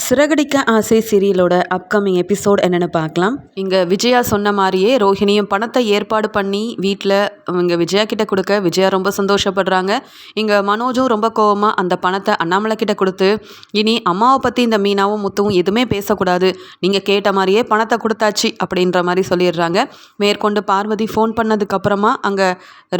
சிறகடிக்க ஆசை சீரியலோட upcoming episode என்னென்னு பார்க்கலாம். இங்கே விஜயா சொன்ன மாதிரியே ரோஹிணியும் பணத்தை ஏற்பாடு பண்ணி வீட்டில் இங்கே விஜயா கிட்ட கொடுக்க விஜயா ரொம்ப சந்தோஷப்படுறாங்க. இங்கே மனோஜும் ரொம்ப கோவமாக அந்த பணத்தை அண்ணாமலை கிட்ட கொடுத்து, இனி அம்மாவை பற்றி இந்த மீனாவும் முத்துவும் எதுவுமே பேசக்கூடாது, நீங்கள் கேட்ட மாதிரியே பணத்தை கொடுத்தாச்சு அப்படின்ற மாதிரி சொல்லிடுறாங்க. மேற்கொண்டு பார்வதி ஃபோன் பண்ணதுக்கப்புறமா அங்கே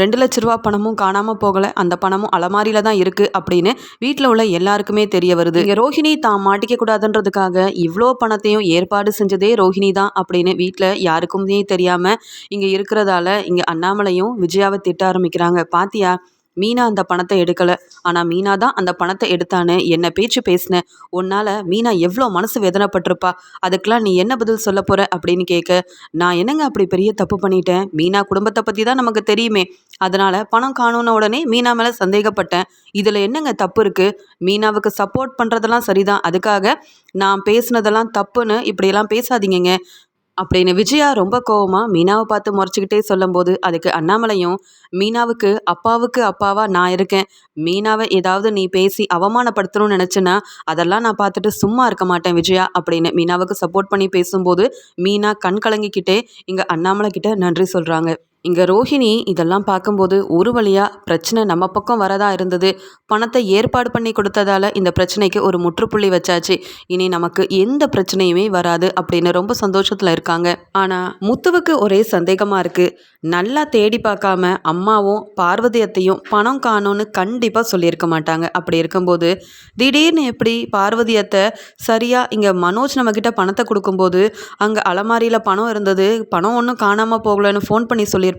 2 லட்ச ரூபா பணமும் காணாமல் போகலை, அந்த பணமும் அலமாரியில் தான் இருக்குது அப்படின்னு வீட்டில் உள்ள எல்லாருக்குமே தெரிய வருது. இங்கே ரோஹிணி தான் மாட்டிக்க கூடாதுன்றதுக்காக இவ்வளோ பணத்தையும் ஏற்பாடு செஞ்சதே ரோஹிணி தான் அப்படின்னு வீட்டில் யாருக்குமே தெரியாமல் இங்கே இருக்கிறதால இங்கே அண்ணாமலையும் விஜயாவை திட்ட ஆரம்பிக்கிறாங்க. பாத்தியா, மீனா அந்த பணத்தை எடுக்கலை, ஆனால் மீனா தான் அந்த பணத்தை எடுத்தான்னு என்ன பேச்சு பேசின, உன்னால் மீனா எவ்வளோ மனசு வேதனைப்பட்டிருப்பா, அதுக்கெலாம் நீ என்ன பதில் சொல்ல போகிற அப்படின்னு கேட்க, நான் என்னங்க அப்படி பெரிய தப்பு பண்ணிட்டேன், மீனா குடும்பத்தை பற்றி தான் நமக்கு தெரியுமே, அதனால் பணம் காணுன உடனே மீனா மேலே சந்தேகப்பட்டேன், இதில் என்னங்க தப்பு இருக்குது, மீனாவுக்கு சப்போர்ட் பண்ணுறதெல்லாம் சரிதான், அதுக்காக நான் பேசுனதெல்லாம் தப்புன்னு இப்படியெல்லாம் பேசாதீங்கங்க அப்படின்னு விஜயா ரொம்ப கோவமாக மீனாவை பார்த்து முறைச்சிக்கிட்டே சொல்லும்போது, அதுக்கு அண்ணாமலையும், மீனாவுக்கு அப்பாவுக்கு அப்பாவா நான் இருக்கேன், மீனாவை ஏதாவது நீ பேசி அவமானப்படுத்தணும்னு நினச்சேன்னா அதெல்லாம் நான் பார்த்துட்டு சும்மா இருக்க மாட்டேன் விஜயா அப்படின்னு மீனாவுக்கு சப்போர்ட் பண்ணி பேசும்போது மீனா கண் கலங்கிக்கிட்டே இங்கே அண்ணாமலை கிட்ட நன்றி சொல்கிறாங்க. இங்கே ரோஹிணி இதெல்லாம் பார்க்கும்போது ஒரு வழியாக பிரச்சனை நம்ம பக்கம் வரதா இருந்தது, பணத்தை ஏற்பாடு பண்ணி கொடுத்ததால இந்த பிரச்சனைக்கு ஒரு முற்றுப்புள்ளி வச்சாச்சு, இனி நமக்கு எந்த பிரச்சனையுமே வராது அப்படின்னு ரொம்ப சந்தோஷத்தில் இருக்காங்க. ஆனால் முத்துவுக்கு ஒரே சந்தேகமாக இருக்குது. நல்லா தேடி பார்க்காம அம்மாவும் பார்வதியத்தையும் பணம் காணும்னு கண்டிப்பாக சொல்லியிருக்க மாட்டாங்க. அப்படி இருக்கும்போது திடீர்னு எப்படி பார்வதியத்தை சரியாக இங்கே மனோஜ் நம்மக்கிட்ட பணத்தை கொடுக்கும்போது அங்கே அலமாரியில் பணம் இருந்தது, பணம் ஒன்றும் காணாமல் போகலன்னு ஃபோன் பண்ணி சொல்லியிருப்பாங்க.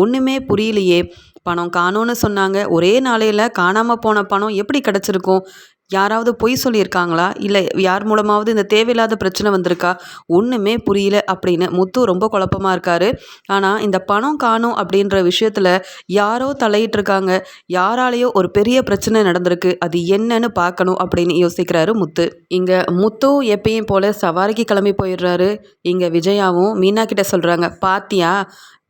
ஒன்றுமே புரியலையே, பணம் காணோன்னு சொன்னாங்க, ஒரே நாளையில் காணாமல் போன பணம் எப்படி கிடச்சிருக்கும், யாராவது பொய் சொல்லியிருக்காங்களா, இல்லை யார் மூலமாவது இந்த தேவையில்லாத பிரச்சனை வந்திருக்கா, ஒன்றுமே புரியல அப்படின்னு முத்து ரொம்ப குழப்பமாக இருக்காரு. ஆனால் இந்த பணம் காணும் அப்படின்ற விஷயத்தில் யாரோ தலையிட்டிருக்காங்க, யாராலேயோ ஒரு பெரிய பிரச்சனை நடந்திருக்கு, அது என்னன்னு பார்க்கணும் அப்படின்னு யோசிக்கிறாரு முத்து. இங்கே முத்து எப்பயும் போல் சவாரிக்கு கிளம்பி போயிடுறாரு. இங்கே விஜயாவும் மீனா கிட்ட சொல்கிறாங்க, பாத்தியா,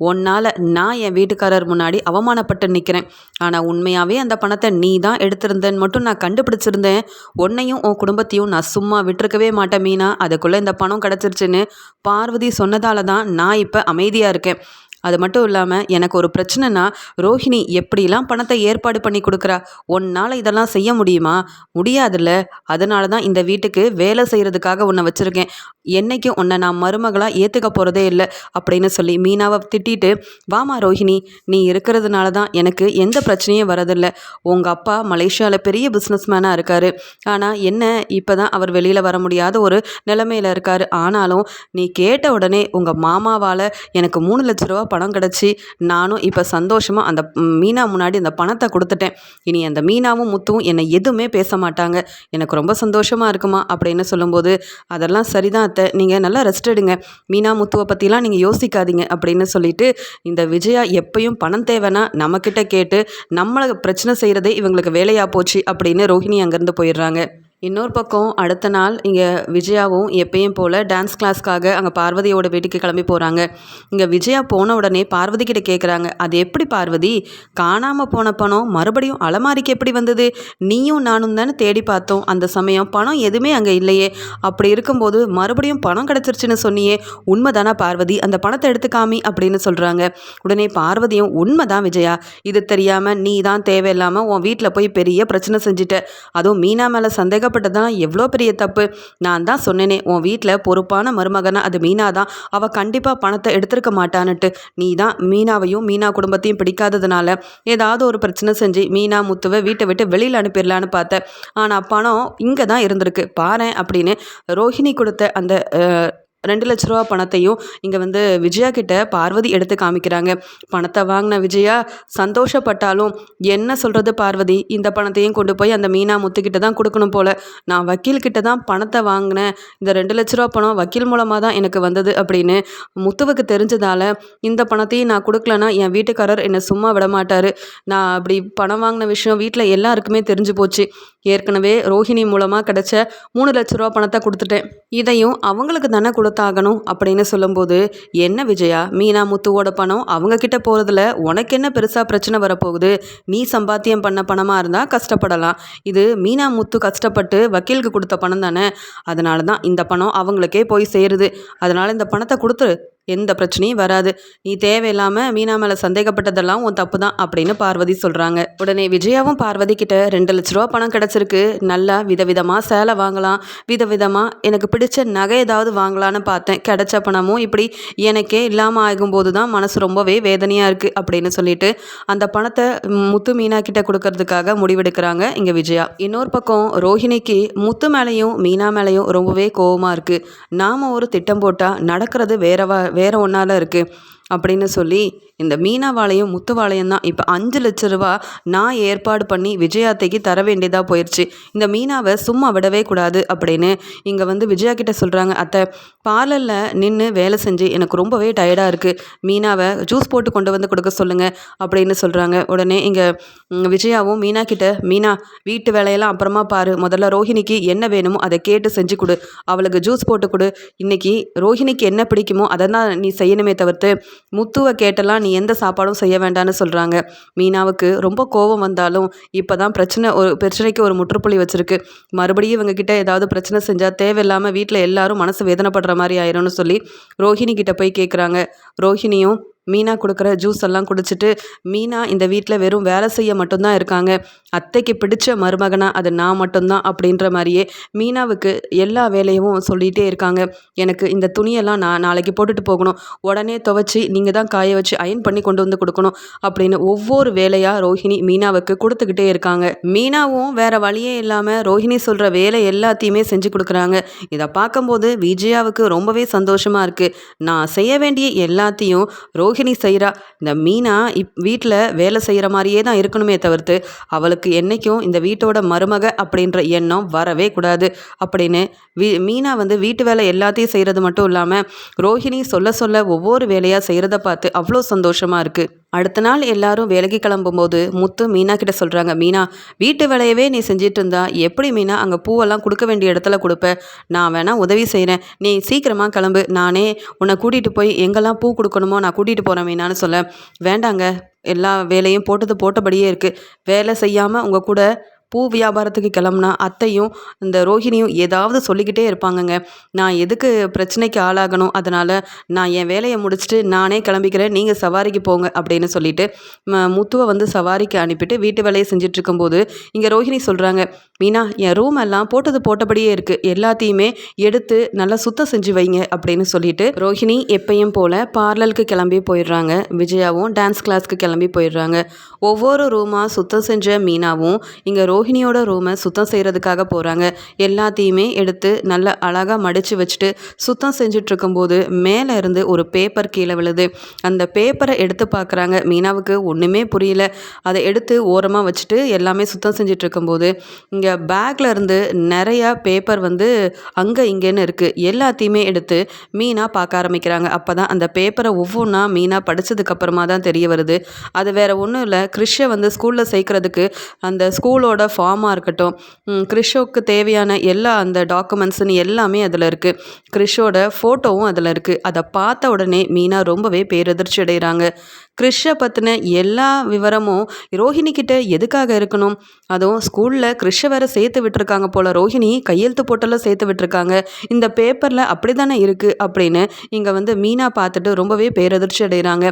உன்னால் நான் என் வீட்டுக்காரர் முன்னாடி அவமானப்பட்டு நிற்கிறேன், ஆனால் உண்மையாகவே அந்த பணத்தை நீ தான் எடுத்திருந்தேன்னு மட்டும் நான் கண்டுபிடிச்சிருந்தேன், உன்னையும் உன் குடும்பத்தையும் நான் சும்மா விட்டுருக்கவே மாட்டேன் மீனா, அதுக்குள்ளே இந்த பணம் கிடச்சிருச்சுன்னு பார்வதி சொன்னதால தான் நான் இப்போ அமைதியாக இருக்கேன். அது மட்டும் இல்லாமல் எனக்கு ஒரு பிரச்சனைனா ரோஹிணி எப்படிலாம் பணத்தை ஏற்பாடு பண்ணி கொடுக்குறா, உன்னால் இதெல்லாம் செய்ய முடியுமா, முடியாதுல்ல, அதனால தான் இந்த வீட்டுக்கு வேலை செய்கிறதுக்காக உன்னை வச்சுருக்கேன், என்னைக்கும் உன்னை நான் மருமகளாக ஏற்றுக்க போகிறதே இல்லை அப்படின்னு சொல்லி மீனாவை திட்டிட்டு, வாமா ரோஹிணி, நீ இருக்கிறதுனால தான் எனக்கு எந்த பிரச்சனையும் வரதில்லை, உங்கள் அப்பா மலேசியாவில் பெரிய பிஸ்னஸ்மேனாக இருக்கார், ஆனால் என்ன இப்போ தான் அவர் வெளியில் வர முடியாத ஒரு நிலைமையில் இருக்கார், ஆனாலும் நீ கேட்ட உடனே உங்கள் மாமாவால் எனக்கு 3 லட்ச ரூபா பணம் கிடச்சி நானும் இப்போ சந்தோஷமாக அந்த மீனா முன்னாடி அந்த பணத்தை கொடுத்துட்டேன், இனி அந்த மீனாவும் முத்துவும் என்னை எதுவுமே பேச மாட்டாங்க, எனக்கு ரொம்ப சந்தோஷமாக இருக்குமா அப்படின்னு சொல்லும்போது, அதெல்லாம் சரிதான் அத்தை, நீங்கள் நல்லா ரெஸ்ட் எடுங்க, மீனா முத்துவை பற்றிலாம் நீங்கள் யோசிக்காதீங்க அப்படின்னு சொல்லிட்டு இந்த விஜயா எப்பயும் பணம் தேவைன்னா நம்மக்கிட்ட கேட்டு நம்மளை பிரச்சனை செய்கிறதே இவங்களுக்கு வேலையாக போச்சு அப்படின்னு ரோஹிணி அங்கேருந்து போயிடுறாங்க. இன்னொரு பக்கம் அடுத்த நாள் இங்கே விஜயாவும் எப்பயும் போல் டான்ஸ் கிளாஸ்க்காக அங்கே பார்வதியோட வீட்டுக்கு கிளம்பி போகிறாங்க. இங்கே விஜயா போன உடனே பார்வதி கிட்ட கேட்குறாங்க, அது எப்படி பார்வதி, காணாமல் போன பணம் மறுபடியும் அலமாரிக்கு எப்படி வந்தது, நீயும் நானும் தானே தேடி பார்த்தோம், அந்த சமயம் பணம் எதுவுமே அங்கே இல்லையே, அப்படி இருக்கும்போது மறுபடியும் பணம் கிடச்சிருச்சுன்னு சொன்னியே, உண்மைதானா பார்வதி, அந்த பணத்தை எடுத்துக்காமி அப்படின்னு சொல்கிறாங்க. உடனே பார்வதியும், உண்மைதான் விஜயா, இது தெரியாமல் நீ தான் தேவையில்லாமல் உன் வீட்டில் போய் பெரிய பிரச்சனை செஞ்சுட்ட, அதுவும் மீனா மேலே சந்தேகப்பட்டதான் எவ்வளோ பெரிய தப்பு, நான் தான் சொன்னேனே உன் வீட்டில் பொறுப்பான மருமகனா அது மீனா தான், அவள் கண்டிப்பாக பணத்தை எடுத்திருக்க மாட்டான்னுட்டு, நீ தான் மீனாவையும் மீனா குடும்பத்தையும் பிடிக்காததுனால ஏதாவது ஒரு பிரச்சனை செஞ்சு மீனா முத்துவை வீட்டை விட்டு வெளியில் அனுப்பிடலான்னு பார்த்தேன், ஆனால் பணம் இங்கே தான் இருந்திருக்கு பாரேன் அப்படின்னு ரோஹிணி கொடுத்த அந்த 2 லட்ச ரூபா பணத்தையும் இங்கே விஜயா கிட்ட பார்வதி எடுத்து காமிக்கிறாங்க. பணத்தை வாங்கின விஜயா சந்தோஷப்பட்டாலும் என்ன சொல்கிறது பார்வதி, இந்த பணத்தையும் கொண்டு போய் அந்த மீனா முத்துக்கிட்ட தான் கொடுக்கணும் போல், நான் வக்கீல்கிட்ட தான் பணத்தை வாங்கினேன், இந்த 2 லட்ச ரூபா பணம் வக்கீல் மூலமாக தான் எனக்கு வந்தது அப்படின்னு முத்துவுக்கு தெரிஞ்சதால் இந்த பணத்தையும் நான் கொடுக்கலன்னா என் வீட்டுக்காரர் என்னை சும்மா விட மாட்டார், நான் அப்படி பணம் வாங்கின விஷயம் வீட்டில் எல்லாருக்குமே தெரிஞ்சு போச்சு, ஏற்கனவே ரோஹிணி மூலமாக கிடைச்ச 3 லட்ச ரூபா பணத்தை கொடுத்துட்டேன், இதையும் அவங்களுக்கு தானே கொடுத்தாகணும் அப்படின்னு சொல்லும்போது, என்ன விஜயா, மீனா முத்துவோட பணம் அவங்க கிட்ட போகிறதுல உனக்கு என்ன பெருசாக பிரச்சனை வரப்போகுது? நீ சம்பாத்தியம் பண்ண பணமாக இருந்தால் கஷ்டப்படலாம். இது மீனா முத்து கஷ்டப்பட்டு வக்கீலுக்கு கொடுத்த பணம் தானே. அதனால தான் இந்த பணம் அவங்களுக்கே போய் சேருது. அதனால் இந்த பணத்தை கொடுத்துரு, எந்த பிரச்சனையும் வராது. நீ தேவையில்லாமல் மீனா மேலே சந்தேகப்பட்டதெல்லாம் உன் தப்பு தான் அப்படின்னு பார்வதி சொல்கிறாங்க. உடனே விஜயாவும் பார்வதி கிட்ட 2 லட்ச ரூபா பணம் கிடச்சிருக்கு, நல்லா விதவிதமாக சேலை வாங்கலாம், விதவிதமாக எனக்கு பிடிச்ச நகை ஏதாவது வாங்கலான்னு பார்த்தேன், கிடைச்ச பணமும் இப்படி எனக்கே இல்லாமல் ஆகும்போது தான் மனசு ரொம்பவே வேதனையாக இருக்குது அப்படின்னு சொல்லிட்டு அந்த பணத்தை முத்து மீனா கிட்ட கொடுக்கறதுக்காக முடிவெடுக்கிறாங்க இங்கே விஜயா. இன்னொரு பக்கம் ரோஹிணிக்கு முத்து மேலேயும் மீனா மேலேயும் ரொம்பவே கோபமாக இருக்குது. நாம் ஒரு திட்டம் போட்டால் நடக்கிறது வேற ஒன்றால் இருக்குது அப்படின்னு சொல்லி இந்த மீனா வாழையும் முத்து வாழையும் தான் இப்போ 5 லட்ச ரூபா நான் ஏற்பாடு பண்ணி விஜயாத்தைக்கு தர வேண்டியதாக போயிடுச்சு. இந்த மீனாவை சும்மா விடவே கூடாது அப்படின்னு இங்கே வந்து விஜயா கிட்ட சொல்கிறாங்க. அத்தை, பார்லரில் நின்று வேலை செஞ்சு எனக்கு ரொம்பவே டயர்டாக இருக்குது, மீனாவை ஜூஸ் போட்டு கொண்டு வந்து கொடுக்க சொல்லுங்கள் அப்படின்னு சொல்கிறாங்க. உடனே இங்கே விஜயாவும் மீனா கிட்ட, மீனா வீட்டு வேலையெல்லாம் அப்புறமா பாரு, முதல்ல ரோஹிணிக்கு என்ன வேணுமோ அதை கேட்டு செஞ்சு கொடு, அவளுக்கு ஜூஸ் போட்டு கொடு, இன்னைக்கு ரோஹிணிக்கு என்ன பிடிக்குமோ அதை தான் நீ செய்யணுமே தவிர்த்து முத்துவை கேட்டெல்லாம் நீ எந்த சாப்பாடும் செய்ய வேண்டான்னு சொல்கிறாங்க. மீனாவுக்கு ரொம்ப கோபம் வந்தாலும் இப்போ தான் பிரச்சனைக்கு ஒரு முற்றுப்புள்ளி வச்சுருக்கு. மறுபடியும் இவங்க கிட்ட ஏதாவது பிரச்சனை செஞ்சால் தேவையில்லாமல் வீட்டில் எல்லாரும் மனசு வேதனைப்படுற மாதிரி ஆயிரும்னு சொல்லி ரோஹிணி கிட்ட போய் கேட்குறாங்க. ரோஹிணியும் மீனா கொடுக்குற ஜூஸ் எல்லாம் குடிச்சிட்டு, மீனா இந்த வீட்டில் வெறும் வேலை செய்ய மட்டும்தான் இருக்காங்க, அத்தைக்கு பிடிச்ச மருமகனா அது நான் மட்டும்தான் அப்படின்ற மாதிரியே மீனாவுக்கு எல்லா வேலையும் சொல்லிகிட்டே இருக்காங்க. எனக்கு இந்த துணியெல்லாம் நான் நாளைக்கு போட்டுட்டு போகணும், உடனே துவைச்சி நீங்கள் தான் காய வச்சு அயன் பண்ணி கொண்டு வந்து கொடுக்கணும் அப்படின்னு ஒவ்வொரு வேலையாக ரோஹிணி மீனாவுக்கு கொடுத்துக்கிட்டே இருக்காங்க. மீனாவும் வேற வழியே இல்லாமல் ரோஹிணி சொல்கிற வேலை எல்லாத்தையுமே செஞ்சு கொடுக்குறாங்க. இதை பார்க்கும்போது விஜயாவுக்கு ரொம்பவே சந்தோஷமாக இருக்குது. நான் செய்ய வேண்டிய எல்லாத்தையும் ரோஹிணி செய்கிறா, இந்த மீனா வீட்டில் வேலை செய்கிற மாதிரியே தான் இருக்கணுமே தவிர்த்து அவளுக்கு என்றைக்கும் இந்த வீட்டோட மருமக அப்படின்ற எண்ணம் வரவே கூடாது அப்படின்னு மீனா வந்து வீட்டு வேலை எல்லாத்தையும் செய்கிறது மட்டும் இல்லாமல் ரோஹிணி சொல்ல சொல்ல ஒவ்வொரு வேலையாக செய்கிறத பார்த்து அவ்வளோ சந்தோஷமாக இருக்குது. அடுத்த நாள் எல்லாரும் வேலைக்கு கிளம்பும்போது முத்து மீனா கிட்ட சொல்கிறாங்க, மீனா வீட்டு வேலையவே நீ செஞ்சிட்டு இருந்தா எப்படி மீனா அங்கே பூவெல்லாம் கொடுக்க வேண்டிய இடத்துல கொடுப்ப? நான் வேணா உதவி செய்கிறேன், நீ சீக்கிரமாக கிளம்பு, நானே உன்னை கூட்டிகிட்டு போய் எங்கெல்லாம் பூ கொடுக்கணுமோ நான் கூட்டிகிட்டு போகிறேன் மீனான்னு சொல்ல, வேண்டாங்க, எல்லா வேலையும் போட்டபடியே இருக்குது, வேலை செய்யாமல் உங்கள் கூட பூ வியாபாரத்துக்கு கிளம்புனா அத்தையும் இந்த ரோஹிணியும் ஏதாவது சொல்லிக்கிட்டே இருப்பாங்கங்க, நான் எதுக்கு பிரச்சனைக்கு ஆளாகணும், அதனால் நான் என் வேலையை முடிச்சுட்டு நானே கிளம்பிக்கிறேன், நீங்கள் சவாரிக்கு போங்க அப்படின்னு சொல்லிட்டு முத்துவை வந்து சவாரிக்கு அனுப்பிட்டு வீட்டு வேலையை செஞ்சுட்டு இருக்கும்போது இங்கே ரோஹிணி சொல்கிறாங்க, மீனா என் ரூம் எல்லாம் போட்டபடியே இருக்குது, எல்லாத்தையுமே எடுத்து நல்லா சுத்தம் செஞ்சு வைங்க அப்படின்னு சொல்லிட்டு ரோஹிணி எப்பயும் போல் பார்லருக்கு கிளம்பி போயிடுறாங்க. விஜயாவும் டான்ஸ் கிளாஸ்க்கு கிளம்பி போயிடுறாங்க. ஒவ்வொரு ரூமாக சுத்தம் செஞ்ச மீனாவும் இங்கே ரோஹிணியோட ரூமை சுத்தம் செய்கிறதுக்காக போகிறாங்க. எல்லாத்தையுமே எடுத்து நல்லா அழகாக மடித்து வச்சுட்டு சுத்தம் செஞ்சுட்டு இருக்கும்போது மேலே இருந்து ஒரு பேப்பர் கீழே விழுது. அந்த பேப்பரை எடுத்து பார்க்குறாங்க. மீனாவுக்கு ஒன்றுமே புரியல. அதை எடுத்து ஓரமாக வச்சுட்டு எல்லாமே சுத்தம் செஞ்சுட்டு இருக்கும்போது இங்கே பேக்கில் இருந்து நிறையா பேப்பர் வந்து அங்கே இங்கேன்னு இருக்குது. எல்லாத்தையுமே எடுத்து மீனா பார்க்க ஆரம்பிக்கிறாங்க. அப்போ தான் அந்த பேப்பரை ஒவ்வொன்றா மீனா படித்ததுக்கப்புறமா தான் தெரிய வருது, அது வேறு ஒன்றும் இல்லை, கிறிஷை வந்து ஸ்கூலில் சேர்க்குறதுக்கு அந்த ஸ்கூலோட ஃபார்மாக இருக்கட்டும், கிறிஷோக்கு தேவையான எல்லா அந்த டாக்குமெண்ட்ஸுன்னு எல்லாமே அதில் இருக்குது. கிறிஷோட ஃபோட்டோவும் அதில் இருக்குது. அதை பார்த்த உடனே மீனா ரொம்பவே பேரதிர்ச்சி அடைகிறாங்க. கிறிஷை பற்றின எல்லா விவரமும் ரோஹிணி கிட்ட எதுக்காக இருக்கணும்? அதுவும் ஸ்கூலில் கிறிஷை வேற சேர்த்து விட்டுருக்காங்க போல், ரோஹிணி கையெழுத்து போட்டெல்லாம் சேர்த்து விட்டுருக்காங்க, இந்த பேப்பரில் அப்படி தானே இருக்குது அப்படின்னு இங்கே வந்து மீனா பார்த்துட்டு ரொம்பவே பேரதிர்ச்சி அடைகிறாங்க.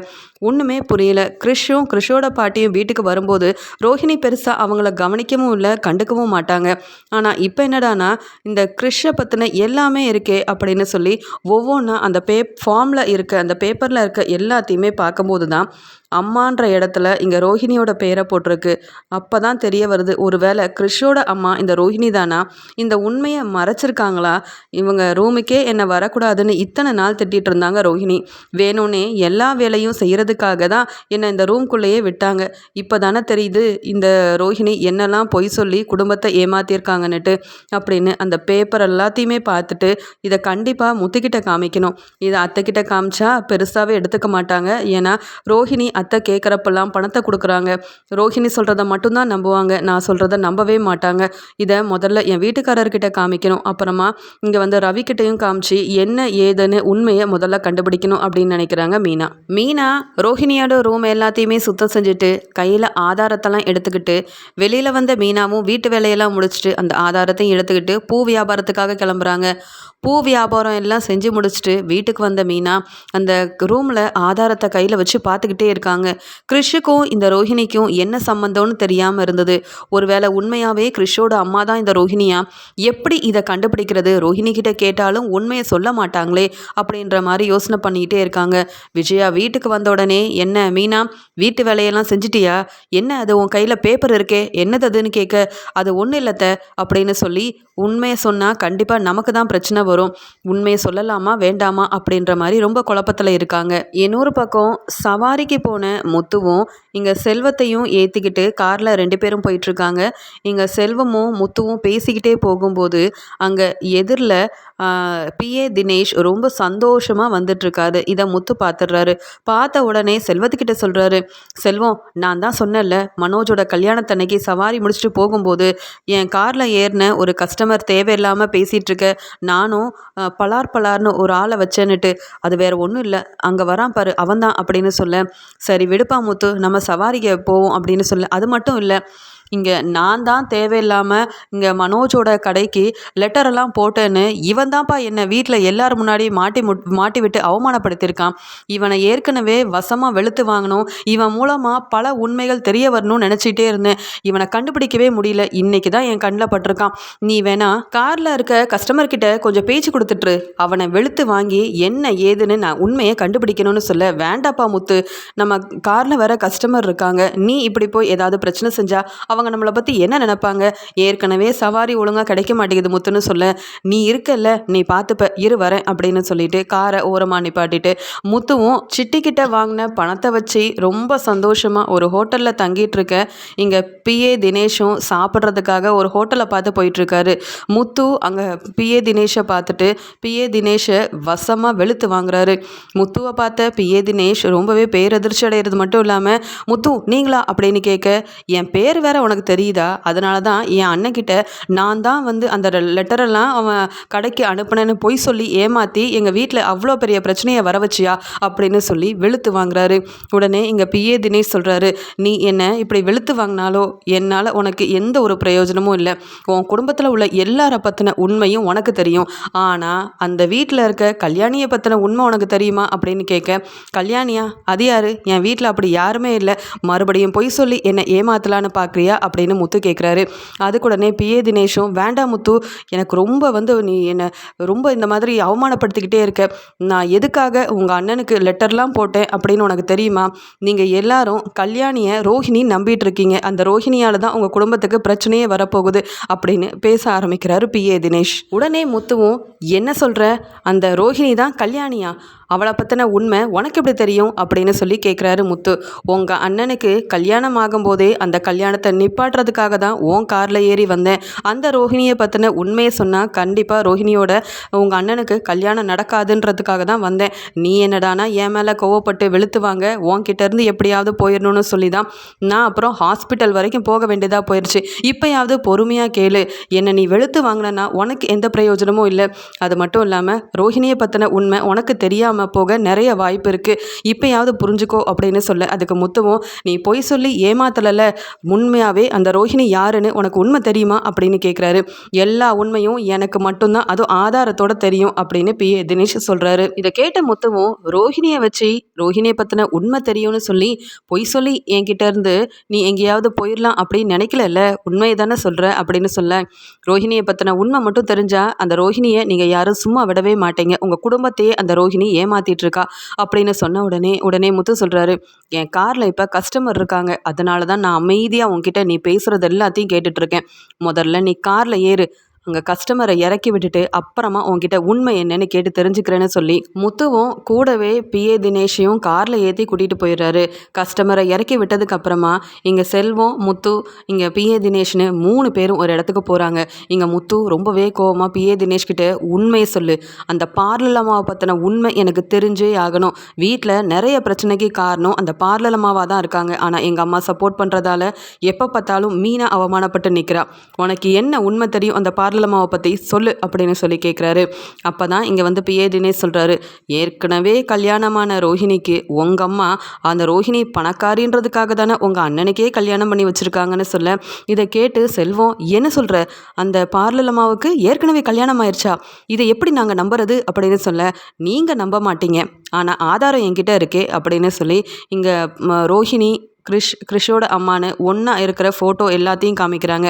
ஒன்றுமே புரியல. கிறிஷோட பாட்டியும் வீட்டுக்கு வரும்போது ரோஹிணி பெருசாக அவங்கள கவனிக்கவும் இல்லை, கண்டுக்கவும் மாட்டாங்க. ஆனால் இப்போ என்னடானா இந்த கிறிஷை பற்றின எல்லாமே இருக்கே அப்படின்னு சொல்லி ஒவ்வொன்றா அந்த ஃபார்மில் இருக்க அந்த பேப்பரில் இருக்க எல்லாத்தையுமே பார்க்கும்போது தான் அம்மான்ற இடத்துல இங்கே ரோஹிணியோட பேரை போட்டிருக்கு. அப்போ தான் தெரிய வருது, ஒருவேளை கிறிஷோட அம்மா இந்த ரோஹிணி தானா? இந்த உண்மையை மறைச்சிருக்காங்களா? இவங்க ரூமுக்கே என்னை வரக்கூடாதுன்னு இத்தனை நாள் திட்டிகிட்டு இருந்தாங்க ரோஹிணி. வேணும்னே எல்லா வேலையும் செய்கிறதுக்காக தான் என்னை இந்த ரூம்குள்ளேயே விட்டாங்க. இப்போ தானே தெரியுது இந்த ரோஹிணி என்னெல்லாம் பொய் சொல்லி குடும்பத்தை ஏமாத்தியிருக்காங்கன்னுட்டு அப்படின்னு அந்த பேப்பர் எல்லாத்தையுமே பார்த்துட்டு இதை கண்டிப்பாக முத்துக்கிட்ட காமிக்கணும். இதை அத்தைக்கிட்ட காமிச்சா பெருசாகவே எடுத்துக்க மாட்டாங்க. ஏன்னா ரோஹிணி அத்தை கேட்குறப்பெல்லாம் பணத்தை கொடுக்குறாங்க. ரோஹிணி சொல்கிறத மட்டும்தான் நம்புவாங்க, நான் சொல்கிறத நம்பவே மாட்டாங்க. இதை முதல்ல என் வீட்டுக்காரர்கிட்ட காமிக்கணும், அப்புறமா இங்கே வந்து ரவிக்கிட்டையும் காமிச்சு என்ன ஏதுன்னு உண்மையை முதல்ல கண்டுபிடிக்கணும் அப்படின்னு நினைக்கிறாங்க மீனா. மீனா ரோஹிணியோட ரூம் எல்லாத்தையுமே சுத்தம் செஞ்சுட்டு கையில் ஆதாரத்தெல்லாம் எடுத்துக்கிட்டு வெளியில் வந்த மீனாவும் வீட்டு வேலையெல்லாம் முடிச்சுட்டு அந்த ஆதாரத்தையும் எடுத்துக்கிட்டு பூ வியாபாரத்துக்காக கிளம்புறாங்க. பூ வியாபாரம் எல்லாம் செஞ்சு முடிச்சுட்டு வீட்டுக்கு வந்த மீனா அந்த ரூமில் ஆதாரத்தை கையில் வச்சு பார்த்துக்கிட்டே இருக்காங்க. கிறிஷுக்கும் இந்த ரோஹிணிக்கும் என்ன சம்மந்தம்னு தெரியாமல் இருந்தது. ஒருவேளை உண்மையாகவே கிறிஷோட அம்மா தான் இந்த ரோஹிணியா? எப்படி இதை கண்டுபிடிக்கிறது? ரோஹிணி கிட்ட கேட்டாலும் உண்மையை சொல்ல மாட்டாங்களே அப்படின்ற மாதிரி யோசனை பண்ணிக்கிட்டே இருக்காங்க. விஜயா வீட்டுக்கு வந்த உடனே, என்ன மீனா வீட்டு வேலையெல்லாம் செஞ்சிட்டியா? என்ன அது உன் கையில் பேப்பர் இருக்கே, என்னது அதுன்னு கேட்க, அது ஒன்றும் இல்லத்த அப்படின்னு சொல்லி, உண்மையை சொன்னால் கண்டிப்பாக நமக்கு தான் பிரச்சனை வரும், உண்மையை சொல்லலாமா வேண்டாமா அப்படின்ற மாதிரி ரொம்ப குழப்பத்தில் இருக்காங்க. இன்னொரு பக்கம் சவாரிக்கு போன முத்துவும் இங்கே செல்வத்தையும் ஏற்றிக்கிட்டு காரில் 2 பேரும் போயிட்டுருக்காங்க. இங்கே செல்வமும் முத்துவும் பேசிக்கிட்டே போகும்போது அங்கே எதிரில் பிஏ தினேஷ் ரொம்ப சந்தோஷமாக வந்துட்டுருக்காரு. இதை முத்து பார்த்துடுறாரு. பார்த்த உடனே செல்வத்துக்கிட்ட சொல்கிறாரு, செல்வம் நான் தான் சொன்னேன்ல, மனோஜோட கல்யாணத்தன்னைக்கு சவாரி முடிச்சுட்டு போகும்போது என் காரில் ஏறின ஒரு கஸ்டமர் தேவையில்லாமல் பேசிகிட்ருக்க, நானும் பலார் பலார்னு ஒரு ஆளை வச்சேன்னுட்டு, அது வேறு ஒன்றும் இல்லை, அங்கே வரான் பாரு அவன்தான் அப்படின்னு சொல்ல, சரி விடுப்பா முத்து நம்ம சவாரிக்கு போவோம் அப்படின்னு சொல்ல, அது மட்டும் இல்லை இங்கே நான் தான் தேவையில்லாமல் இங்கே மனோஜோட கடைக்கு லெட்டரெல்லாம் போட்டேன்னு இவன் தான்ப்பா என்னை வீட்டில் எல்லார் முன்னாடியும் மாட்டி விட்டு அவமானப்படுத்தியிருக்கான். இவனை ஏற்கனவே வசமாக வெளுத்து வாங்கணும், இவன் மூலமாக பல உண்மைகள் தெரிய வரணும்னு நினச்சிட்டே இருந்தேன். இவனை கண்டுபிடிக்கவே முடியல, இன்னைக்கு தான் என் கண்ணில் பட்டிருக்கான். நீ வேணா காரில் இருக்க கஸ்டமர்கிட்ட கொஞ்சம் பேச்சு கொடுத்துட்ரு, அவனை வெளுத்து வாங்கி என்ன ஏதுன்னு நான் உண்மையை கண்டுபிடிக்கணும்னு சொல்ல, வேண்டாப்பா முத்து நம்ம காரில் வர கஸ்டமர் இருக்காங்க, நீ இப்படி போய் ஏதாவது பிரச்சனை செஞ்சா அவங்க நம்மளை பற்றி என்ன நினைப்பாங்க? ஏற்கனவே சவாரி ஒழுங்காக கிடைக்க மாட்டேங்குது முத்துன்னு சொல்ல, நீ இருக்கல்ல நீ பார்த்துப்ப இரு வரேன் அப்படின்னு சொல்லிட்டு காரை ஓரமாக நிப்பாட்டிட்டு முத்துவும் சிட்டிக்கிட்ட வாங்கின பணத்தை வச்சு ரொம்ப சந்தோஷமாக ஒரு ஹோட்டலில் தங்கிட்டு இருக்க இங்கே பிஏ தினேஷும் சாப்பிட்றதுக்காக ஒரு ஹோட்டலை பார்த்து போயிட்டுருக்காரு. முத்து அங்கே பிஏ தினேஷை பார்த்துட்டு பிஏ தினேஷை வசமாக வெளுத்து வாங்குறாரு. முத்துவை பார்த்த பிஏ தினேஷ் ரொம்பவே பேரதிர்ச்சி அடைகிறது மட்டும் இல்லாமல், முத்து நீங்களா அப்படின்னு கேட்க, என் பேர் வேற உனக்கு தெரியுதா? அதனால தான் என் அண்ணன்கிட்ட நான் தான் வந்து அந்த லெட்டரெல்லாம் அவன் கடைக்கு அனுப்புனேன்னு பொய் சொல்லி ஏமாற்றி எங்கள் வீட்டில் அவ்வளோ பெரிய பிரச்சனையை வர வச்சியா அப்படின்னு சொல்லி வெளுத்து வாங்குறாரு. உடனே இங்கே பிஏ தினேஷ் சொல்கிறாரு, நீ என்னை இப்படி வெளுத்து வாங்கினாலோ என்னால் உனக்கு எந்த ஒரு பிரயோஜனமும் இல்லை, உன் குடும்பத்தில் உள்ள எல்லாரை பற்றின உண்மையும் உனக்கு தெரியும், ஆனால் அந்த வீட்டில் இருக்க கல்யாணியை பற்றின உண்மை உனக்கு தெரியுமா அப்படின்னு கேட்க, கல்யாணியா அது யாரு? என் வீட்டில் அப்படி யாருமே இல்லை, மறுபடியும் பொய் சொல்லி என்னை ஏமாத்தலான்னு பார்க்குறியா அப்படின்னு முத்து கேட்குறாரு. அதுக்குடனே பிஏ தினேஷும், வேண்டாம் முத்து எனக்கு ரொம்ப வந்து நீ என்னை ரொம்ப இந்த மாதிரி அவமானப்படுத்திக்கிட்டே இருக்க, நான் எதுக்காக உங்கள் அண்ணனுக்கு லெட்டர்லாம் போட்டேன் அப்படின்னு உனக்கு தெரியுமா? நீங்கள் எல்லாரும் கல்யாணியை ரோஹிணி நம்பிட்டு இருக்கீங்க, அந்த ரோஹிணியால் தான் உங்கள் குடும்பத்துக்கு பிரச்சனையே வரப்போகுது அப்படின்னு பேச ஆரம்பிக்கிறாரு பிஏ தினேஷ். உடனே முத்துவும், என்ன சொல்கிற, அந்த ரோஹிணி தான் கல்யாணியா? அவளை பற்றின உண்மை உனக்கு எப்படி தெரியும் அப்படின்னு சொல்லி கேட்குறாரு முத்து. உங்கள் அண்ணனுக்கு கல்யாணம் ஆகும்போதே அந்த கல்யாணத்தை நிப்பாட்டுறதுக்காக தான் உன் காரில் ஏறி வந்தேன். அந்த ரோஹிணியை பற்றின உண்மையை சொன்னால் கண்டிப்பாக ரோஹிணியோட உங்கள் அண்ணனுக்கு கல்யாணம் நடக்காதுன்றதுக்காக தான் வந்தேன். நீ என்னடானா என் மேலே கோவப்பட்டு வெளுத்து வாங்க உன்கிட்டேருந்து எப்படியாவது போயிடணும்னு சொல்லி தான் நான் அப்புறம் ஹாஸ்பிட்டல் வரைக்கும் போக வேண்டியதாக போயிடுச்சு. இப்போயாவது பொறுமையாக கேளு, என்னை நீ வெளுத்து வாங்கினா உனக்கு எந்த பிரயோஜனமும் இல்லை. அது மட்டும் இல்லாமல் ரோஹிணியை பற்றின உண்மை உனக்கு தெரியாமல் போக நிறைய வாய்ப்பு இருக்குது, இப்போயாவது புரிஞ்சுக்கோ அப்படின்னு சொல்ல, அதுக்கு முத்துவும், நீ பொய் சொல்லி ஏமாத்தலை, உண்மையாகவே அந்த ரோஹிணி யாருன்னு உனக்கு உண்மை தெரியுமா அப்படின்னு கேட்குறாரு. எல்லா உண்மையும் எனக்கு மட்டும்தான், அதுவும் ஆதாரத்தோட தெரியும் அப்படின்னு பிஏ தினேஷ் சொல்கிறாரு. இதை கேட்ட முத்துவும், ரோஹிணியை வச்சு ரோஹிணியை பற்றின உண்மை தெரியும்னு சொல்லி பொய் சொல்லி என்கிட்ட இருந்து நீ எங்கேயாவது போயிடலாம் அப்படின்னு நினைக்கல, உண்மையை தானே சொல்கிற அப்படின்னு சொல்ல, ரோஹிணியை பற்றின உண்மை மட்டும் தெரிஞ்சால் அந்த ரோஹிணியை நீங்கள் யாரும் சும்மா விடவே மாட்டீங்க, உங்கள் குடும்பத்தையே அந்த ரோஹிணி ஏமாத்திட்டு இருக்கா அப்படின்னு சொன்ன உடனே முத்து சொல்கிறாரு, என் காரில் இப்போ கஸ்டமர் இருக்காங்க, அதனால தான் நான் அமைதியாக உன்கிட்ட நீ பேசுகிறது எல்லாத்தையும் கேட்டுட்ருக்கேன், முதல்ல நீ காரில் ஏறு, அங்கே கஸ்டமரை இறக்கி விட்டுட்டு அப்புறமா உங்ககிட்ட உண்மை என்னன்னு கேட்டு தெரிஞ்சுக்கிறேன்னு சொல்லி முத்துவும் கூடவே பிஏ தினேஷையும் காரில் ஏற்றி கூட்டிகிட்டு போயிடுறாரு. கஸ்டமரை இறக்கி விட்டதுக்கு அப்புறமா இங்கே செல்வம், முத்து, இங்கே பிஏ தினேஷ்னு 3 பேரும் ஒரு இடத்துக்கு போகிறாங்க. இங்கே முத்து ரொம்பவே கோவமாக பிஏ தினேஷ் கிட்ட உண்மையை சொல்லு, அந்த பார்லர் அம்மாவை பற்றின உண்மை எனக்கு தெரிஞ்சே ஆகணும். வீட்டில் நிறைய பிரச்சனைக்கு காரணம் அந்த பார்லர் அம்மாவாக தான் இருக்காங்க. ஆனால் எங்கள் அம்மா சப்போர்ட் பண்ணுறதால எப்போ பார்த்தாலும் மீனா அவமானப்பட்டு நிற்கிறா. உனக்கு என்ன உண்மை தெரியும் அந்த பார்லர் அம்மாவை பற்றி சொல்லு அப்படின்னு சொல்லி கேட்குறாரு. அப்போ தான் இங்கே வந்து பிஏ தினேஷ் சொல்கிறாரு, ஏற்கனவே கல்யாணமான ரோஹிணிக்கு உங்கள் அம்மா அந்த ரோஹிணி பணக்காரின்றதுக்காக தானே உங்கள் அண்ணனுக்கே கல்யாணம் பண்ணி வச்சுருக்காங்கன்னு சொல்ல, இதை கேட்டு செல்வம் என்ன சொல்கிற, அந்த பார்லர் அம்மாவுக்கு ஏற்கனவே கல்யாணம் ஆயிடுச்சா, இதை எப்படி நாங்கள் நம்புறது அப்படின்னு சொல்ல, நீங்கள் நம்ப மாட்டீங்க ஆனால் ஆதாரம் என்கிட்ட இருக்கே அப்படின்னு சொல்லி இங்கே ரோஹிணி கிறிஷோட அம்மானு ஒன்றா இருக்கிற ஃபோட்டோ எல்லாத்தையும் காமிக்கிறாங்க.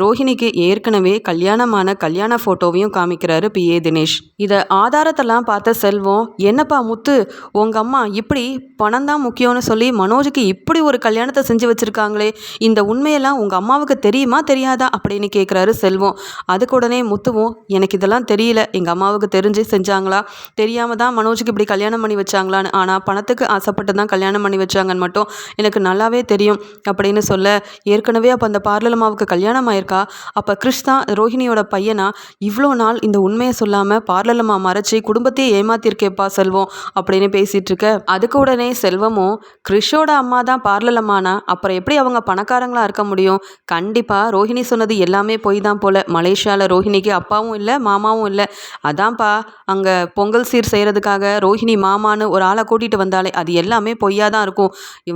ரோஹிணிக்கு ஏற்கனவே கல்யாண ஃபோட்டோவையும் காமிக்கிறாரு பிஏ தினேஷ். இதை ஆதாரத்தெல்லாம் பார்த்த செல்வம், என்னப்பா முத்து, உங்கள் அம்மா இப்படி பணம் தான் முக்கியம்னு சொல்லி மனோஜுக்கு இப்படி ஒரு கல்யாணத்தை செஞ்சு வச்சுருக்காங்களே, இந்த உண்மையெல்லாம் உங்கள் அம்மாவுக்கு தெரியுமா தெரியாதா அப்படின்னு கேட்குறாரு செல்வம். அதுக்கு உடனே முத்துவும், எனக்கு இதெல்லாம் தெரியல, எங்கள் அம்மாவுக்கு தெரிஞ்சு செஞ்சாங்களா, தெரியாமல் தான் மனோஜுக்கு இப்படி கல்யாணம் பண்ணி வச்சாங்களான்னு, ஆனால் பணத்துக்கு ஆசைப்பட்டு தான் கல்யாணம் பண்ணி வச்சாங்கன்னு மட்டும் எனக்கு நல்லாவே தெரியும் அப்படின்னு சொல்ல, ஏற்கனவே அப்போ அந்த பார்லர் அம்மாவுக்கு கல்யாணம் ஆயிருக்கா, அப்போ கிறிஷ் தான் ரோஹிணியோட பையனா, இவ்வளோ நாள் இந்த உண்மையை சொல்லாமல் பார்லர் அம்மா மறைச்சி குடும்பத்தையே ஏமாத்திருக்கேப்பா செல்வம் அப்படின்னு பேசிகிட்டு இருக்க, அதுக்கு உடனே செல்வமும், கிறிஷோட அம்மா தான் பார்லர் அம்மானா அப்புறம் எப்படி அவங்க பணக்காரங்களாக இருக்க முடியும், கண்டிப்பாக ரோஹிணி சொன்னது எல்லாமே போய் தான் போல, மலேசியாவில் ரோஹிணிக்கு அப்பாவும் இல்லை மாமாவும் இல்லை, அதான்ப்பா அங்கே பொங்கல் சீர் செய்கிறதுக்காக ரோஹிணி மாமான்னு ஒரு ஆளை கூட்டிகிட்டு வந்தாலே அது எல்லாமே பொய்யா தான் இருக்கும்,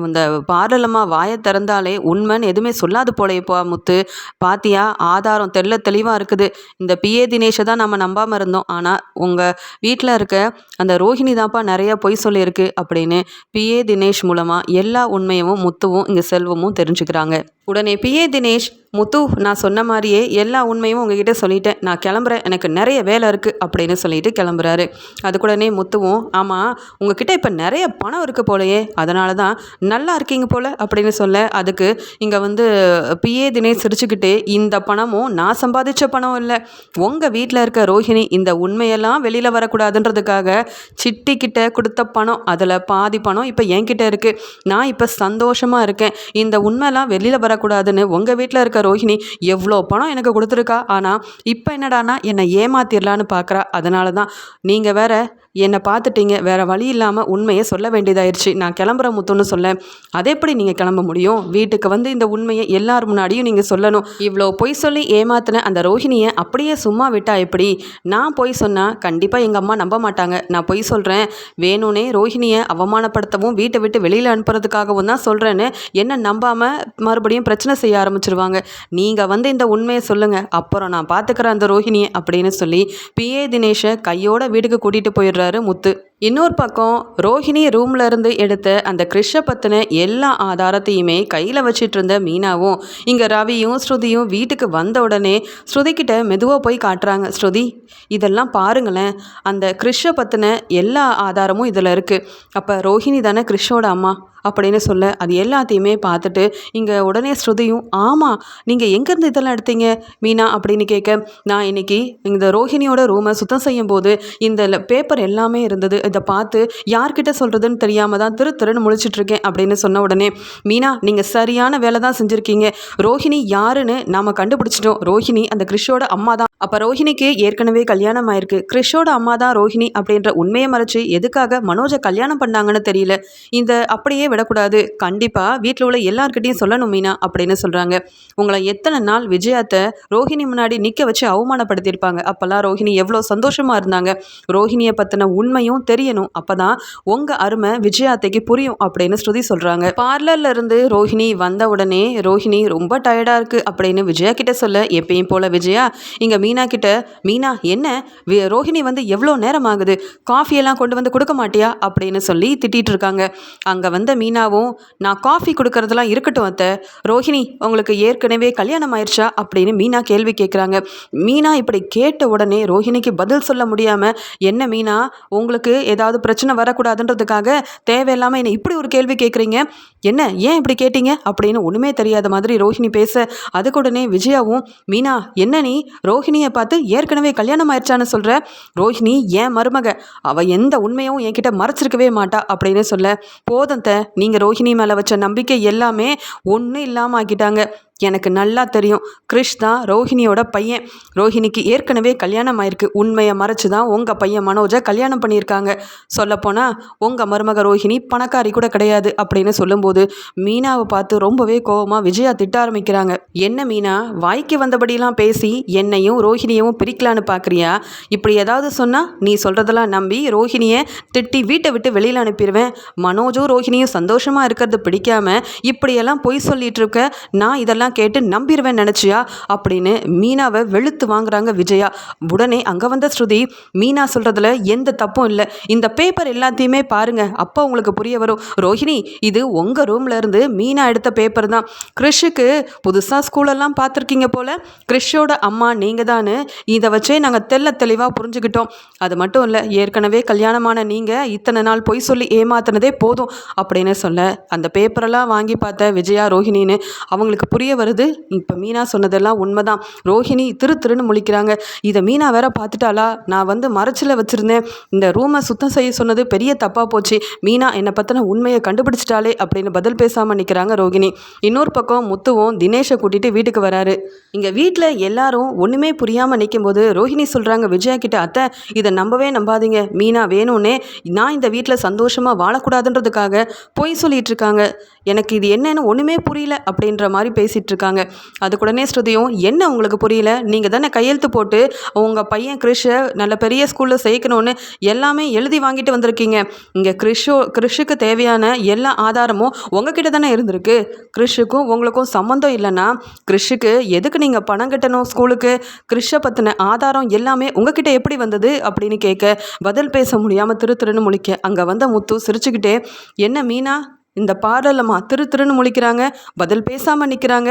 இந்த பார்லர்லம்மா வாயை திறந்தாலே உண்மைன்னு எதுவுமே சொல்லாது போலேப்பா முத்து, பாத்தியா ஆதாரம் தெளிவாக இருக்குது, இந்த பிஏ தினேஷை தான் நம்ம நம்பாமல் இருந்தோம், ஆனால் உங்கள் வீட்டில் இருக்க அந்த ரோஹிணி தான்ப்பா நிறைய பொய் சொல்லியிருக்கு அப்படின்னு பிஏ தினேஷ் மூலமாக எல்லா உண்மையும் முத்துவும் இங்கே செல்வமும் தெரிஞ்சுக்கிறாங்க. உடனே பிஏ தினேஷ், முத்து நான் சொன்ன மாதிரியே எல்லா உண்மையும் உங்ககிட்ட சொல்லிட்டேன், நான் கிளம்புறேன், எனக்கு நிறைய வேலை இருக்குது அப்படின்னு சொல்லிட்டு கிளம்புறாரு. அதுக்கூடனே முத்துவும், ஆமாம் உங்ககிட்ட இப்போ நிறைய பணம் இருக்குது போலையே, அதனால தான் நல்லா இருக்கீங்க போல் அப்படின்னு சொல்ல, அதுக்கு இங்கே வந்து பிஏ தினேஷ் சிரிச்சுக்கிட்டே, இந்த பணமும் நான் சம்பாதிச்ச பணம் இல்லை, உங்கள் வீட்டில் இருக்க ரோஹிணி இந்த உண்மையெல்லாம் வெளியில் வரக்கூடாதுன்றதுக்காக சிட்டிக்கிட்ட கொடுத்த பணம், அதில் பாதி பணம் இப்போ என்கிட்ட இருக்குது, நான் இப்போ சந்தோஷமாக இருக்கேன், இந்த உண்மையெல்லாம் வெளியில் வரக்கூடாதுன்னு உங்கள் வீட்டில் இருக்க ரோஹிணி எவ்வளோ பணம் எனக்கு கொடுத்துருக்கா, ஆனால் இப்போ என்னடானா என்னை ஏமாத்திடலான்னு பார்க்குறா, அதனால தான் நீங்கள் வேற என்னை பார்த்துட்டீங்க, வேறு வழி இல்லாமல் உண்மையை சொல்ல வேண்டியதாயிருச்சு, நான் கிளம்புற முத்துன்னு சொல்ல, அதே எப்படி நீங்கள் கிளம்ப முடியும், வீட்டுக்கு வந்து இந்த உண்மையை எல்லார் முன்னாடியும் நீங்கள் சொல்லணும், இவ்வளோ பொய் சொல்லி ஏமாத்தின அந்த ரோஹிணியை அப்படியே சும்மா விட்டா எப்படி, நான் பொய் சொன்னால் கண்டிப்பாக எங்கள் அம்மா நம்ப மாட்டாங்க, நான் பொய் சொல்கிறேன் வேணும்னே ரோஹிணியை அவமானப்படுத்தவும் வீட்டை விட்டு வெளியில் அனுப்புறதுக்காகவும் தான் சொல்கிறேன்னு என்ன நம்பாமல் மறுபடியும் பிரச்சனை செய்ய ஆரம்பிச்சிருவாங்க, நீங்கள் வந்து இந்த உண்மையை சொல்லுங்கள், அப்புறம் நான் பார்த்துக்கிறேன் அந்த ரோஹிணியை அப்படின்னு சொல்லி பிஏ தினேஷை கையோட வீட்டுக்கு கூட்டிகிட்டு போயிடுறாரு முத்து. இன்னொரு பக்கம் ரோஹிணி ரூம்ல இருந்து எடுத்த அந்த கிறிஷை பற்றின எல்லா ஆதாரத்தையுமே கையில் வச்சிட்டு இருந்த மீனாவும் இங்கே ரவியும் ஸ்ருதியும் வீட்டுக்கு வந்த உடனே ஸ்ருதிக்கிட்ட மெதுவாக போய் காட்டுறாங்க. ஸ்ருதி இதெல்லாம் பாருங்களேன், அந்த கிறிஷை பற்றின எல்லா ஆதாரமும் இதில் இருக்குது, அப்போ ரோஹிணி தானே கிறிஷோட அம்மா அப்படின்னு சொல்ல, அது எல்லாத்தையுமே பார்த்துட்டு இங்கே உடனே ஸ்ருதியும், ஆமாம் நீங்கள் எங்கேருந்து இதெல்லாம் எடுத்தீங்க மீனா அப்படின்னு கேட்க, நான் இன்னைக்கு இந்த ரோஹிணியோட ரூமை சுத்தம் செய்யும் போது இந்த பேப்பர் எல்லாமே இருந்தது, இதை பார்த்து யார்கிட்ட சொல்கிறதுன்னு தெரியாமல் தான் திருன்னு முழிச்சிட்ருக்கேன் அப்படின்னு சொன்ன உடனே, மீனா நீங்கள் சரியான வேலை தான் செஞ்சுருக்கீங்க, ரோஹிணி யாருன்னு நாம் கண்டுபிடிச்சிட்டோம், ரோஹிணி அந்த கிறிஷோட அம்மா தான், அப்போ ரோஹிணிக்கு ஏற்கனவே கல்யாணம் ஆயிருக்கு, கிறிஷோட அம்மா தான் ரோஹிணி அப்படின்ற உண்மையை மறைச்சி எதுக்காக மனோஜை கல்யாணம் பண்ணாங்கன்னு தெரியல, இந்த அப்படியே விடக்கூடாது, கண்டிப்பாக வீட்டில் உள்ள எல்லார்கிட்டையும் சொல்லணும் மீனா அப்படின்னு சொல்கிறாங்க. உங்களை எத்தனை நாள் விஜயாத்தை ரோஹிணி முன்னாடி நிற்க வச்சு அவமானப்படுத்தியிருப்பாங்க, அப்போல்லாம் ரோஹிணி எவ்வளோ சந்தோஷமாக இருந்தாங்க, ரோஹிணியை பற்றின உண்மையும் தெரியணும், அப்போ தான் உங்கள் அருமை விஜயாத்தைக்கு புரியும் அப்படின்னு ஸ்ருதி சொல்கிறாங்க. பார்லர்ல இருந்து ரோஹிணி வந்த உடனே ரோஹிணி ரொம்ப டயர்டாக இருக்குது அப்படின்னு விஜயா கிட்ட சொல்ல, எப்பயும் போல் விஜயா இங்கே மீனா கிட்ட, மீனா என்ன ரோஹிணி வந்து எவ்வளோ நேரம் ஆகுது, காஃபியெல்லாம் கொண்டு வந்து கொடுக்க மாட்டியா அப்படின்னு சொல்லி திட்டிகிட்டு இருக்காங்க. அங்கே வந்த மீனாவும், நான் காஃபி கொடுக்கறதெல்லாம் இருக்கட்டும் அத்தை, ரோஹிணி உங்களுக்கு ஏற்கனவே கல்யாணம் ஆயிடுச்சா அப்படின்னு மீனா கேள்வி கேட்குறாங்க. மீனா இப்படி கேட்ட உடனே ரோஹிணிக்கு பதில் சொல்ல முடியாமல், என்ன மீனா உங்களுக்கு ஏதாவது பிரச்சனை வரக்கூடாதுன்றதுக்காக தேவையில்லாமல் என்ன இப்படி ஒரு கேள்வி கேட்குறீங்க, என்ன ஏன் இப்படி கேட்டீங்க அப்படின்னு ஒன்றுமே தெரியாத மாதிரி ரோஹிணி பேச, அதுக்கு உடனே விஜயாவும், மீனா என்ன நீ ரோஹிணியை பார்த்து ஏற்கனவே கல்யாணம் ஆயிடுச்சான்னு சொல்கிற, ரோஹிணி ஏன் மருமக, அவள் எந்த உண்மையும் என்கிட்ட மறைச்சிருக்கவே மாட்டா அப்படின்னு சொல்ல, போதும் த நீங்கள் ரோஹிணி மேலே வச்ச நம்பிக்கை எல்லாமே ஒன்றும் இல்லாமல் ஆக்கிட்டாங்க. எனக்கு நல்லா தெரியும், கிறிஷ் தான் ரோஹிணியோட பையன். ரோஹிணிக்கு ஏற்கனவே கல்யாணம் ஆயிருக்கு. உண்மையை மறைச்சு தான் உங்கள் பையன் மனோஜை கல்யாணம் பண்ணியிருக்காங்க. சொல்லப்போனால் உங்கள் மருமக ரோஹிணி பணக்காரி கூட கிடையாது அப்படின்னு சொல்லும்போது மீனாவை பார்த்து ரொம்பவே கோவமாக விஜயா திட்ட ஆரம்பிக்கிறாங்க. என்ன மீனா வாய்க்கு வந்தபடியெல்லாம் பேசி என்னையும் ரோஹிணியவும் பிரிக்கலான்னு பார்க்குறியா? இப்படி ஏதாவது சொன்னால் நீ சொல்கிறதெல்லாம் நம்பி ரோஹிணியை திட்டி வீட்டை விட்டு வெளியில் அனுப்பிடுவேன். மனோஜும் ரோஹிணியும் சந்தோஷமாக இருக்கிறது பிடிக்காம இப்படியெல்லாம் பொய் சொல்லிட்டு இருக்க, நான் இதெல்லாம் கேட்டு நம்பிடுவேன் நினச்சியா அப்படின்னு மீனாவை வெளுத்து வாங்குறாங்க விஜயா. உடனே அங்கே வந்த ஸ்ருதி, மீனா சொல்கிறதுல எந்த தப்பும் இல்லை, இந்த பேப்பர் எல்லாத்தையுமே பாருங்க, அப்போ உங்களுக்கு புரிய வரும். ரோஹிணி இது உங்கள் ரூம்ல இருந்து மீனா எடுத்த பேப்பர் தான். கிறிஷுக்கு புதுசாக ஸ்கூலெல்லாம் பார்த்துருக்கீங்க போல, கிறிஷோட அம்மா நீங்கள் தானு இதை வச்சே நாங்கள் தெளிவாக புரிஞ்சுக்கிட்டோம். அது மட்டும் இல்லை, ஏற்கனவே கல்யாணமான நீங்கள் இத்தனை நாள் பொய் சொல்லி ஏமாத்தினதே போதும் அப்படின்னு சொல்ல, அந்த பேப்பரெல்லாம் வாங்கி பார்த்த விஜயா ரோஹிணின்னு அவங்களுக்கு புரிய வருது. இப்போ மீனா சொன்னதெல்லாம் உண்மைதான். ரோஹிணி திருன்னு முழிக்கிறாங்க. இதை மீனா வேற பார்த்துட்டாளா? நான் மறைச்சில் வச்சுருந்தேன், இந்த ரூமை சுத்தம் செய்ய சொன்னது பெரிய தப்பாக போச்சு, மீனா என்னை பற்றின உண்மையை கண்டுபிடிச்சிட்டாலே அப்படின்னு பதில் பேசாமல் நிற்கிறாங்க ரோஹிணி. இன்னொரு பக்கம் முத்துவும் தினேஷை கூட்டிகிட்டு வீட்டுக்கு வராரு. இங்கே வீட்டில் எல்லாரும் ஒன்றுமே புரியாமல் நிற்கும்போது ரோஹிணி சொல்கிறாங்க விஜயா கிட்ட, அத்தை இதை நம்பவே நம்பாதீங்க, மீனா வேணும்னே நான் இந்த வீட்டில் சந்தோஷமாக வாழக்கூடாதுன்றதுக்காக பொய் சொல்லிட்டு இருக்காங்க, எனக்கு இது என்னன்னு ஒன்றுமே புரியல அப்படின்ற மாதிரி பேசிகிட்டு இருக்காங்க. அதுக்குடனே ஸ்ருதியும், என்ன உங்களுக்கு புரியல, நீங்கள் தானே கையெழுத்து போட்டு உங்கள் பையன் கிறிஷை நல்ல பெரிய ஸ்கூலில் சேர்க்கணும்னு எல்லாமே எழுதி வாங்கிட்டு வந்திருக்கீங்க. இங்கே கிறிஷுக்கு தேவையான எல்லா ஆதாரமும் உங்ககிட்ட தானே இருந்திருக்கு. கிறிஷுக்கும் உங்களுக்கும் சம்மந்தம் இல்லைன்னா கிறிஷுக்கு எதுக்கு நீங்கள் பணம் கட்டணும் ஸ்கூலுக்கு? கிறிஷை பற்றின ஆதாரம் எல்லாமே உங்ககிட்ட எப்படி வந்தது அப்படின்னு கேட்க, பதில் பேச முடியாமல் திருன்னு முழிக்க, அங்கே வந்த முத்து சிரிச்சுக்கிட்டே, என்ன மீனா இந்த பாடலம்மா திருன்னு முழிக்கிறாங்க, பதில் பேசாமல் நிற்கிறாங்க,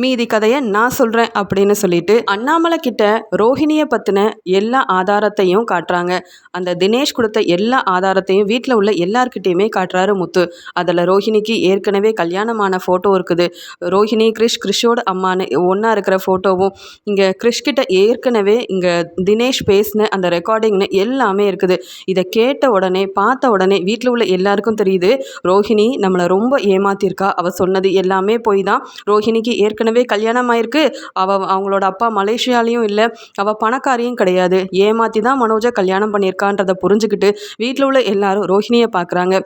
மீதி கதையை நான் சொல்கிறேன் அப்படின்னு சொல்லிட்டு அண்ணாமலை கிட்ட ரோஹிணியை பற்றின எல்லா ஆதாரத்தையும் காட்டுறாங்க. அந்த தினேஷ் கொடுத்த எல்லா ஆதாரத்தையும் வீட்டில் உள்ள எல்லார்கிட்டையுமே காட்டுறாரு முத்து. அதில் ரோஹிணிக்கு ஏற்கனவே கல்யாணமான ஃபோட்டோ இருக்குது, ரோஹிணி கிறிஷோட அம்மானு ஒன்றா இருக்கிற ஃபோட்டோவும், இங்கே கிறிஷ்கிட்ட ஏற்கனவே இங்கே தினேஷ் பேசின அந்த ரெக்கார்டிங்னு எல்லாமே இருக்குது. இதை கேட்ட உடனே பார்த்த உடனே வீட்டில் உள்ள எல்லாருக்கும் தெரியுது, ரோஹிணி நம்மளை ரொம்ப ஏமாத்திருக்கா, அவள் சொன்னது எல்லாமே போய் தான். ரோஹிணிக்கு ஏற்கனவே கல்யாணம் ஆயிருக்கு, அவங்களோட அப்பா மலேசியாலையும் இல்லை, அவள் பணக்காரியும் கிடையாது, ஏமாற்றி தான் மனோஜை கல்யாணம் பண்ணியிருக்கான்றதை புரிஞ்சுக்கிட்டு வீட்டில் உள்ள எல்லாரும் ரோஹிணியை பார்க்குறாங்க.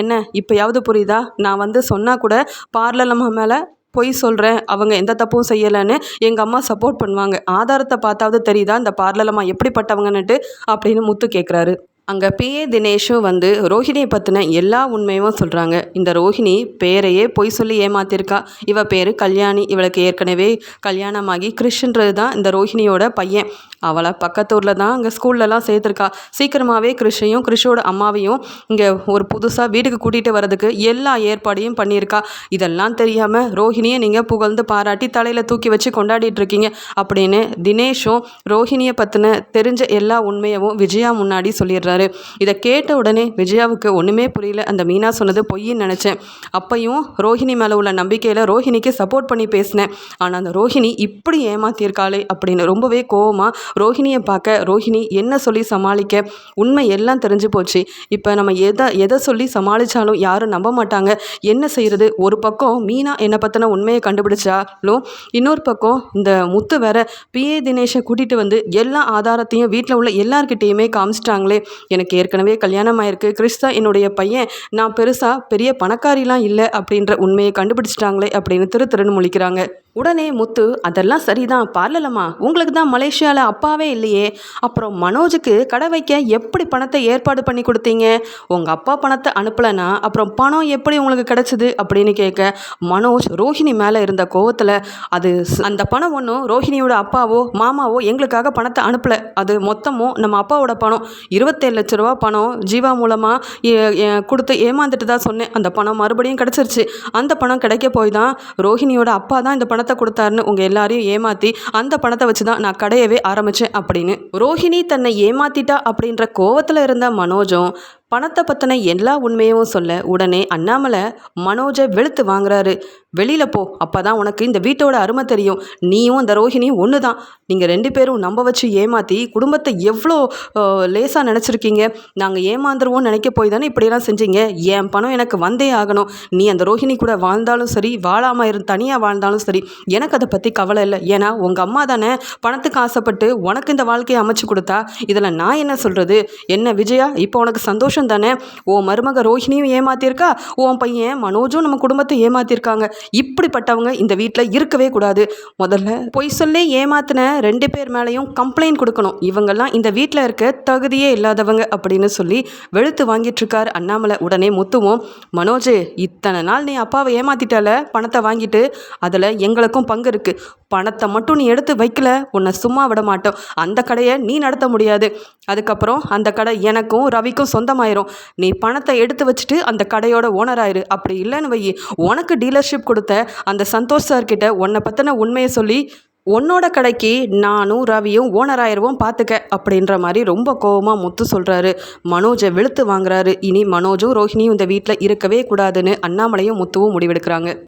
என்ன இப்போயாவது புரியுதா? நான் சொன்னால் கூட பார்லலம்மா மேலே பொய் சொல்கிறேன், அவங்க எந்த தப்பும் செய்யலைன்னு எங்கள் அம்மா சப்போர்ட் பண்ணுவாங்க, ஆதாரத்தை பார்த்தாவது தெரியுதா இந்த பார்லலம்மா எப்படிப்பட்டவங்கன்னுட்டு அப்படின்னு முத்து கேட்குறாரு. அங்கே பிஏ தினேஷும் ரோஹிணியை பற்றின எல்லா உண்மையும் சொல்கிறாங்க. இந்த ரோஹிணி பேரையே பொய் சொல்லி ஏமாத்திருக்கா, இவ பேர் கல்யாணி, இவளுக்கு ஏற்கனவே கல்யாணமாகி கிறிஷ்ன்றது தான் இந்த ரோஹிணியோட பையன், அவளை பக்கத்தூரில் தான் இங்கே ஸ்கூல்லலாம் சேர்த்துருக்கா. சீக்கிரமாகவே கிறிஷையும் கிறிஷோட அம்மாவையும் இங்கே ஒரு புதுசாக வீட்டுக்கு கூட்டிகிட்டு வரதுக்கு எல்லா ஏற்பாடையும் பண்ணியிருக்கா. இதெல்லாம் தெரியாமல் ரோஹிணியை நீங்கள் புகழ்ந்து பாராட்டி தலையில் தூக்கி வச்சு கொண்டாடிட்டு இருக்கீங்க அப்படின்னு தினேஷும் ரோஹிணியை பற்றின தெரிஞ்ச எல்லா உண்மையவும் விஜயா முன்னாடி சொல்லிடுறாரு. இதை கேட்ட உடனே விஜயாவுக்கு ஒன்றுமே புரியல. அந்த மீனா சொன்னது பொய்ன்னு நினச்சேன், அப்பையும் ரோஹிணி மேலே உள்ள நம்பிக்கையில் ரோஹிணிக்கு சப்போர்ட் பண்ணி பேசினேன், ஆனால் அந்த ரோஹிணி இப்படி ஏமாத்தியிருக்காளே அப்படின்னு ரொம்பவே கோவமாக ரோஹிணியை பார்க்க, ரோஹிணி என்ன சொல்லி சமாளிக்க, உண்மை எல்லாம் தெரிஞ்சு போச்சு. இப்போ நம்ம எதை சொல்லி சமாளித்தாலும் யாரும் நம்ப மாட்டாங்க, என்ன செய்கிறது? ஒரு பக்கம் மீனா என்னை பற்றின உண்மையை கண்டுபிடிச்சாலும் இன்னொரு பக்கம் இந்த முத்து வேற பிஏ தினேஷை கூட்டிகிட்டு எல்லா ஆதாரத்தையும் வீட்டில் உள்ள எல்லார்கிட்டையுமே காமிச்சிட்டாங்களே, எனக்கு ஏற்கனவே கல்யாணம் ஆயிருக்கு, கிறிஷ் தான் என்னுடைய பையன், நான் பெரிய பணக்காரிலாம் இல்லை அப்படின்ற உண்மையை கண்டுபிடிச்சிட்டாங்களே அப்படின்னு திருன்னு முழிக்கிறாங்க. உடனே முத்து, அதெல்லாம் சரிதான் பார்லலம்மா, உங்களுக்கு தான் மலேசியாவில் அப்பாவே இல்லையே, அப்புறம் மனோஜுக்கு கடை வைக்க எப்படி பணத்தை ஏற்பாடு பண்ணி கொடுத்தீங்க? உங்கள் அப்பா பணத்தை அனுப்பலைன்னா அப்புறம் பணம் எப்படி உங்களுக்கு கிடைச்சிது அப்படின்னு கேட்க, மனோஜ் ரோஹிணி மேலே இருந்த கோவத்தில், அந்த பணம் ஒன்றும் ரோஹிணியோட அப்பாவோ மாமாவோ எங்களுக்காக பணத்தை அனுப்பலை, அது மொத்தமும் நம்ம அப்பாவோட பணம், 27 லட்ச ரூபா பணம் ஜீவா மூலமாக கொடுத்து ஏமாந்துட்டு தான் சொன்னேன். அந்த பணம் மறுபடியும் கிடச்சிருச்சு. அந்த பணம் கிடைக்க போய் தான் ரோஹிணியோட அப்பா தான் இந்த பணத்தை கொடுத்தாருன்னு உங்கள் எல்லாரையும் ஏமாற்றி அந்த பணத்தை வச்சு தான் நான் கடையவே ஆரம்பித்தேன் அப்படின்னு. ரோஹிணி தன்னை ஏமாத்திட்டா அப்படின்ற கோவத்தில் இருந்த மனோஜும் பணத்தை பற்றின எல்லா உண்மையும் சொல்ல, உடனே அண்ணாமலை மனோஜை வெளுத்து வாங்குறாரு. வெளியில் போ, அப்போ தான் உனக்கு இந்த வீட்டோட அருமை தெரியும். நீயும் அந்த ரோஹிணியும் ஒன்று தான். நீங்கள் 2 பேரும் நம்ப வச்சு ஏமாற்றி குடும்பத்தை எவ்வளோ லேசாக நினச்சிருக்கீங்க. நாங்கள் ஏமாந்துருவோம்னு நினைக்க போய் தானே இப்படியெல்லாம் செஞ்சீங்க. என் பணம் எனக்கு வந்தே ஆகணும். நீ அந்த ரோஹிணி கூட வாழ்ந்தாலும் சரி, வாழாமல் தனியாக வாழ்ந்தாலும் சரி, எனக்கு அதை பற்றி கவலை இல்லை. ஏன்னா உங்கள் அம்மா தானே பணத்துக்கு ஆசைப்பட்டு உனக்கு இந்த வாழ்க்கையை அமைச்சு கொடுத்தா. இதில் நான் என்ன சொல்கிறது? என்ன விஜயா, இப்போ உனக்கு சந்தோஷம் தானே? உன் மருமக ரோஹிணியும் ஏமாத்திருக்கா, உன் பையன் மனோஜும் நம்ம குடும்பத்தை ஏமாத்திருக்காங்க. இப்படிப்பட்டவங்க இந்த வீட்டில் இருக்கவே கூடாது. முதல்ல பொய் சொல்லி ஏமாத்தின 2 பேர் மேலேயும் கம்ப்ளைண்ட் கொடுக்கணும். இவங்கெல்லாம் இந்த வீட்டில் இருக்க தகுதியே இல்லாதவங்க அப்படின்னு சொல்லி வெளுத்து வாங்கிட்டு இருக்காரு அண்ணாமலை. உடனே முத்துவும், மனோஜ், இத்தனை நாள் நீ அப்பாவை ஏமாத்திட்டால பணத்தை வாங்கிட்டு, அதில் எங்களுக்கும் பங்கு இருக்குது. பணத்தை மட்டும் நீ எடுத்து வைக்கல, உன்னை சும்மா விட மாட்டோம். அந்த கடையை நீ நடத்த முடியாது. அதுக்கப்புறம் அந்த கடை எனக்கும் ரவிக்கும் சொந்தமாயிரும். நீ பணத்தை எடுத்து வச்சுட்டு அந்த கடையோட ஓனர் ஆயிரு. அப்படி இல்லைன்னு வை, உனக்கு டீலர்ஷிப் கொடுத்த அந்த சந்தோஷ் சார்கிட்ட உன்னை பற்றின உண்மையை சொல்லி உன்னோட கடைக்கு நானும் ரவியும் ஓனர் ஆயிடுவோம் பார்த்துக்க அப்படின்ற மாதிரி ரொம்ப கோபமாக முத்து சொல்கிறாரு. மனோஜை வெளுத்து வாங்குறாரு. இனி மனோஜும் ரோஹிணியும் இந்த வீட்டில் இருக்கவே கூடாதுன்னு அண்ணாமலையும் முத்துவும் முடிவெடுக்கிறாங்க.